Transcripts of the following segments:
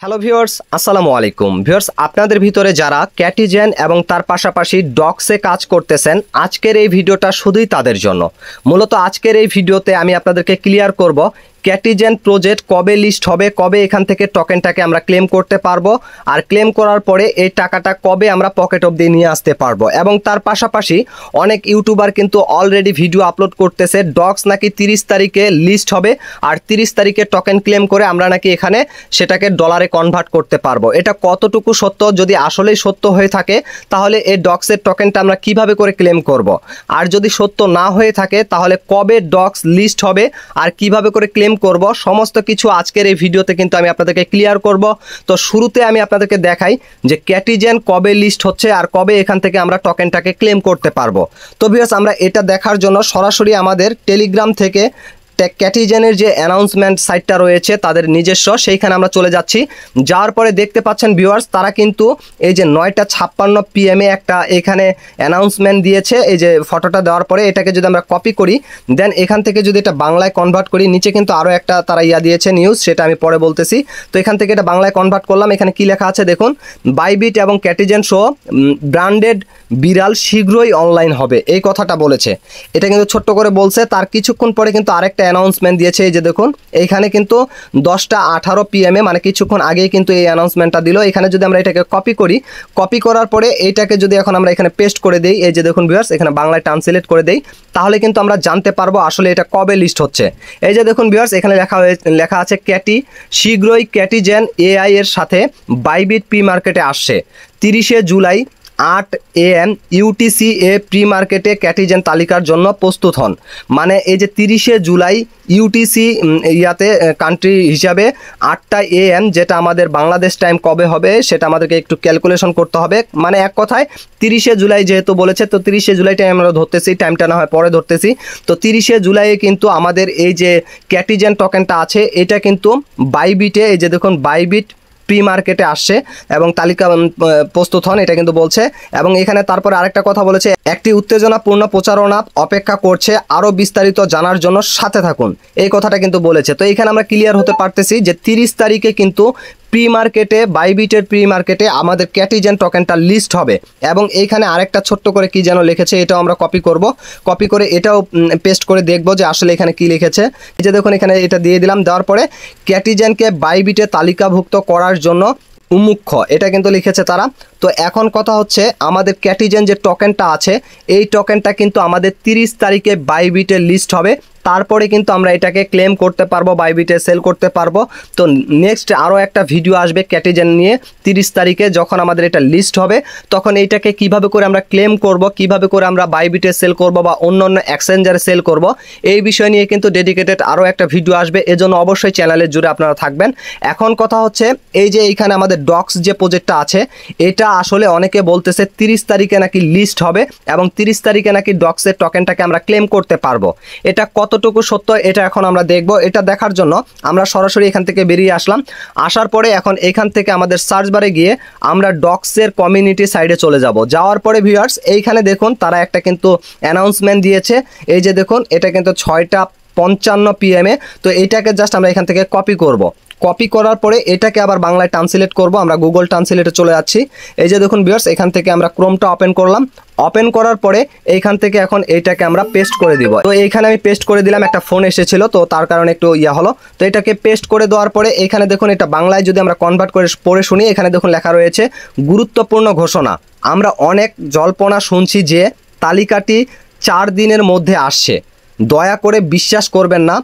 Hello viewers, আসসালামু আলাইকুম। Viewers, আপনাদের ভিতরে যারা ক্যাটিজেন এবং তার পাশাপাশি ডক্সে কাজ করতেছেন, আজকের এই ভিডিওটা শুধুই তাদের জন্য। মূলত আজকের এই ভিডিওতে আমি আপনাদেরকে ক্লিয়ার করব ক্যাটিজেন প্রজেক্ট কবে লিস্ট হবে, কবে এখান থেকে টোকেনটাকে আমরা ক্লেম করতে পারবো, আর ক্লেম করার পরে এই টাকাটা কবে আমরা পকেট অবধি নিয়ে আসতে পারবো। এবং তার পাশাপাশি অনেক ইউটিউবার কিন্তু অলরেডি ভিডিও আপলোড করতেছে ডক্স নাকি 30 তারিখে লিস্ট হবে, আর 30 তারিখে টোকেন ক্লেম করে আমরা নাকি এখানে সেটাকে ডলারে কনভার্ট করতে পারবো। এটা কতটুকু সত্য? যদি আসলেই সত্য হয়ে থাকে তাহলে এই ডক্সের টোকেনটা আমরা কিভাবে করে ক্লেম করব, আর যদি সত্য না হয়ে থাকে তাহলে কবে ডক্স লিস্ট হবে আর কিভাবে করে ক্লেম করব, সমস্ত কিছু আজকের এই ভিডিওতে কিন্তু আমি আপনাদেরকে ক্লিয়ার করব। তো শুরুতে আমি আপনাদেরকে দেখাই যে ক্যাটিজেন কবে লিস্ট হচ্ছে আর কবে এখান থেকে আমরা টোকেনটাকে ক্লেম করতে পারবো। তো ভিউয়ার্স, আমরা এটা দেখার জন্য সরাসরি আমাদের টেলিগ্রাম থেকে ক্যাটিজেনের যে অ্যানাউন্সমেন্ট সাইটটা রয়েছে তাদের নিজস্ব, সেইখানে আমরা চলে যাচ্ছি। যাওয়ার পরে দেখতে পাচ্ছেন ভিউয়ার্স, তারা কিন্তু এই যে 9:56 PM একটা এখানে অ্যানাউন্সমেন্ট দিয়েছে। এই যে ফটোটা দেওয়ার পরে এটাকে যদি আমরা কপি করি, দেন এখান থেকে যদি এটা বাংলায় কনভার্ট করি, নিচে কিন্তু আরও একটা তারা দিয়েছে নিউজ, সেটা আমি পরে বলতেছি। তো এখান থেকে এটা বাংলায় কনভার্ট করলাম। এখানে কি লেখা আছে দেখুন, বাইবিট এবং ক্যাটিজেন শো ব্র্যান্ডেড বিড়াল শীঘ্রই অনলাইন হবে, এই কথাটা বলেছে। এটা কিন্তু ছোট্ট করে বলছে। তার কিছুক্ষণ পরে কিন্তু আরেকটা অ্যানাউন্সমেন্ট দিয়েছে। এই যে দেখুন, এইখানে কিন্তু 10:18 PM মানে কিছুক্ষণ আগেই কিন্তু এই অ্যানাউন্সমেন্টটা দিল। এখানে যদি আমরা এটাকে কপি করি, কপি করার পরে এইটাকে যদি এখন আমরা এখানে পেস্ট করে দিই, এই যে দেখুন ভিউয়ার্স, এখানে বাংলায় ট্রান্সলেট করে দেই, তাহলে কিন্তু আমরা জানতে পারবো আসলে এটা কবে লিস্ট হচ্ছে। এই যে দেখুন ভিউয়ার্স, এখানে লেখা আছে ক্যাটি শীঘ্রই ক্যাটিজেন AI এর সাথে বাইবিট প্রি মার্কেটে আসছে। 30 জুলাই 8 AM UTC প্রি মার্কেটে ক্যাটিজেন তালিকার জন্য প্রস্তুত হন। মানে এই যে 30 জুলাই UTC কান্ট্রি হিসাবে 8টা AM, যেটা আমাদের বাংলাদেশ টাইম কবে হবে সেটা আমাদেরকে একটু ক্যালকুলেশন করতে হবে। মানে এক কথায় 30 জুলাই যেহেতু বলেছে, তো 30 জুলাইটাই আমরা ধরতেছি, টাইমটা না হয় পরে ধরতেছি। তো 30 জুলাইয়ে কিন্তু আমাদের এই যে ক্যাটিজেন টোকেনটা আছে এটা কিন্তু বাইবিটে, এই যে দেখুন বাইবিট প্রি মার্কেটে আসছে এবং তালিকা প্রস্তুত হন, এটা কিন্তু বলছে। এবং এখানে তারপরে আরেকটা কথা বলেছে, একটি উত্তেজনাপূর্ণ প্রচারণা অপেক্ষা করছে, আরও বিস্তারিত জানার জন্য সাথে থাকুন, এই কথাটা কিন্তু বলেছে। তো এখানে আমরা ক্লিয়ার হতে পারতেছি যে 30 তারিখে কিন্তু প্রি মার্কেটে, বাইবিটের প্রি মার্কেটে আমাদের ক্যাটিজেন টোকেনটা লিস্ট হবে। এবং এইখানে আরেকটা ছোট্ট করে কি যেন লিখেছে, এটাও আমরা কপি করব, কপি করে এটাও পেস্ট করে দেখব যে আসলে এখানে কি লিখেছে। এই যে দেখুন, এখানে এটা দিয়ে দিলাম, দেওয়ার পরে ক্যাটিজেনকে বাইবিটে তালিকাভুক্ত করার জন্য উন্মুখ, এটা কিন্তু লিখেছে তারা। তো এখন কথা হচ্ছে, আমাদের ক্যাটিজেন যে টোকেনটা আছে এই টোকেনটা কিন্তু আমাদের 30 তারিখে বাইবিটে লিস্ট হবে। তারপরে কিন্তু আমরা এটাকে ক্লেম করতে পারবো, বাইবিটে সেল করতে পারবো। তো নেক্সট আরও একটা ভিডিও আসবে ক্যাটিজেন নিয়ে 30 তারিখে, যখন আমাদের এটা লিস্ট হবে তখন এইটাকে কিভাবে করে আমরা ক্লেম করব, কিভাবে করে আমরা বাইবিটে সেল করব বা অন্য অন্য এক্সচেঞ্জারে সেল করব, এই বিষয় নিয়ে কিন্তু ডেডিকেটেড আরও একটা ভিডিও আসবে। এজন্য অবশ্যই চ্যানেলের জুড়ে আপনারা থাকবেন। এখন কথা হচ্ছে, এই যে এইখানে আমাদের ডক্স যে প্রজেক্টটা আছে, এটা আসলে অনেকে বলতেছে 30 তারিখে নাকি লিস্ট হবে এবং 30 তারিখে নাকি ডক্সের টোকেনটাকে আমরা ক্লেম করতে পারবো। এটা কতটুকু সত্য এটা এখন আমরা দেখব। এটা দেখার জন্য আমরা সরাসরি এখান থেকে বেরিয়ে আসলাম। আসার পরে এখন এখান থেকে আমাদের সার্চ বারে গিয়ে আমরা ডক্সের কমিউনিটি সাইডে চলে যাব। যাওয়ার পরে ভিউয়ার্স, এইখানে দেখুন তারা একটা কিন্তু অ্যানাউন্সমেন্ট দিয়েছে। এই যে দেখুন, এটা কিন্তু 6:55 PM। তো এইটাকে জাস্ট আমরা এখান থেকে কপি করব। কপি করার পরে এটাকে আবার বাংলায় ট্রান্সলেট করব। আমরা গুগল ট্রান্সলেটে চলে যাচ্ছি। এই যে দেখুন ভিউয়ার্স, এখান থেকে আমরা ক্রোমটা ওপেন করলাম। ওপেন করার পরে এইখান থেকে এখন এইটাকে আমরা পেস্ট করে দিব। তো এইখানে আমি পেস্ট করে দিলাম, একটা ফোন এসেছিল তো তার কারণে একটু হলো। তো এটাকে পেস্ট করে দেওয়ার পরে এখানে দেখুন, এটা বাংলায় যদি আমরা কনভার্ট করে পড়ে শুনি, এখানে দেখুন লেখা রয়েছে গুরুত্বপূর্ণ ঘোষণা। আমরা অনেক জল্পনা শুনছি যে তালিকাটি 4 দিনের মধ্যে আসছে, দয়া করে বিশ্বাস করবেন না,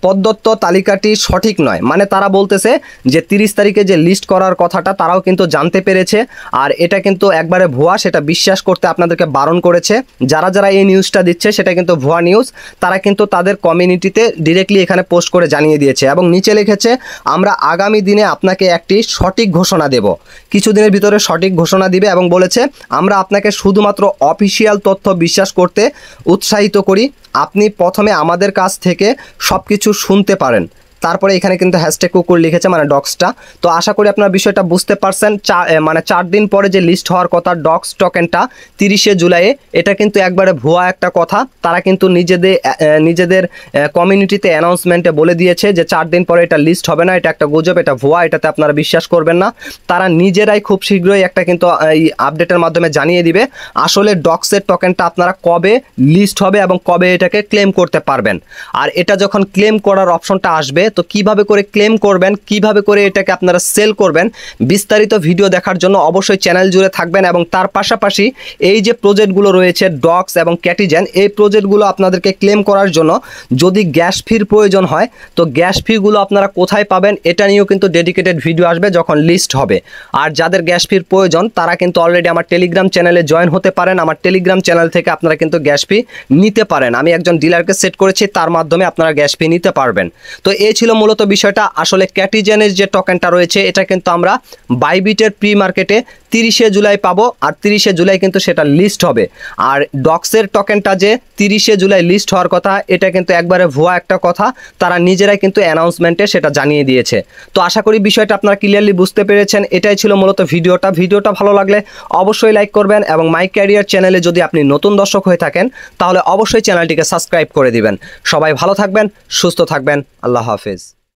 প্রদত্ত তালিকাটি সঠিক নয়। মানে তারা বলতেছে যে 30 তারিখে যে লিস্ট করার কথাটা তারাও কিন্তু জানতে পেরেছে, আর এটা কিন্তু একবারে ভুয়া, সেটা বিশ্বাস করতে আপনাদেরকে বারণ করেছে। যারা যারা এই নিউজটা দিচ্ছে সেটা কিন্তু ভুয়া নিউজ। তারা কিন্তু তাদের কমিউনিটিতে ডিরেক্টলি এখানে পোস্ট করে জানিয়ে দিয়েছে এবং নিচে লিখেছে, আমরা আগামী দিনে আপনাকে একটি সঠিক ঘোষণা দেব, কিছুদিনের ভিতরে সঠিক ঘোষণা দিবে। এবং বলেছে, আমরা আপনাকে শুধুমাত্র অফিসিয়াল তথ্য বিশ্বাস করতে উৎসাহিত করি। আপনি প্রথমে আমাদের কাছ থেকে সব কিছু শুনতে পারেন, তারপরে এখানে কিন্তু হ্যাশট্যাগ কুকুর লিখেছে, মানে ডক্সটা। তো আশা করি আপনারা বিষয়টা বুঝতে পারছেন। মানে 4 দিন পরে যে লিস্ট হওয়ার কথা ডক্স টোকেনটা 30শে জুলাইয়ে, এটা কিন্তু একবারে ভুয়া একটা কথা। তারা কিন্তু নিজেদের কমিউনিটিতে অ্যানাউন্সমেন্টে বলে দিয়েছে যে 4 দিন পরে এটা লিস্ট হবে না, এটা একটা গুজব, এটা ভুয়া, এটাতে আপনারা বিশ্বাস করবেন না। তারা নিজেরাই খুব শীঘ্রই একটা কিন্তু এই আপডেটের মাধ্যমে জানিয়ে দিবে আসলে ডক্সের টোকেনটা আপনারা কবে লিস্ট হবে এবং কবে এটাকে ক্লেম করতে পারবেন। আর এটা যখন ক্লেম করার অপশনটা আসবে, তো কিভাবে করে ক্লেম করবেন, কিভাবে করে এটাকে আপনারা সেল করবেন, বিস্তারিত ভিডিও দেখার জন্য অবশ্যই চ্যানেল জুড়ে থাকবেন। এবং তার পাশাপাশি এই যে প্রজেক্টগুলো রয়েছে ডক্স এবং ক্যাটিজেন, এই প্রজেক্টগুলো আপনাদেরকে ক্লেম করার জন্য যদি গ্যাস ফির প্রয়োজন হয়, তো গ্যাস ফিগুলো আপনারা কোথায় পাবেন এটা নিয়েও কিন্তু ডেডিকেটেড ভিডিও আসবে যখন লিস্ট হবে। আর যাদের গ্যাস ফির প্রয়োজন তারা কিন্তু অলরেডি আমার টেলিগ্রাম চ্যানেলে জয়েন হতে পারেন। আমার টেলিগ্রাম চ্যানেল থেকে আপনারা কিন্তু গ্যাস ফি নিতে পারেন। আমি একজন ডিলারকে সেট করেছি, তার মাধ্যমে আপনারা গ্যাস ফি নিতে পারবেন। তো এই ছিল মূলত বিষয়টা। আসলে ক্যাটিজেনের যে টোকেনটা রয়েছে এটা কিন্তু আমরা বাইবিটের প্রি মার্কেটে 30শে জুলাই পাবো, আর 30শে জুলাই কিন্তু সেটা লিস্ট হবে। আর ডক্সের টোকেনটা যে 30শে জুলাই লিস্ট হওয়ার কথা, এটা কিন্তু একবারে ভুয়া একটা কথা। তারা নিজেরাই কিন্তু অ্যানাউন্সমেন্টে সেটা জানিয়ে দিয়েছে। তো আশা করি বিষয়টা আপনারা ক্লিয়ারলি বুঝতে পেরেছেন। এটাই ছিল মূলত ভিডিওটা ভালো লাগলে অবশ্যই লাইক করবেন, এবং মাই ক্যারিয়ার চ্যানেলে যদি আপনি নতুন দর্শক হয়ে থাকেন তাহলে অবশ্যই চ্যানেলটিকে সাবস্ক্রাইব করে দিবেন। সবাই ভালো থাকবেন, সুস্থ থাকবেন, আল্লাহ হাফেজ।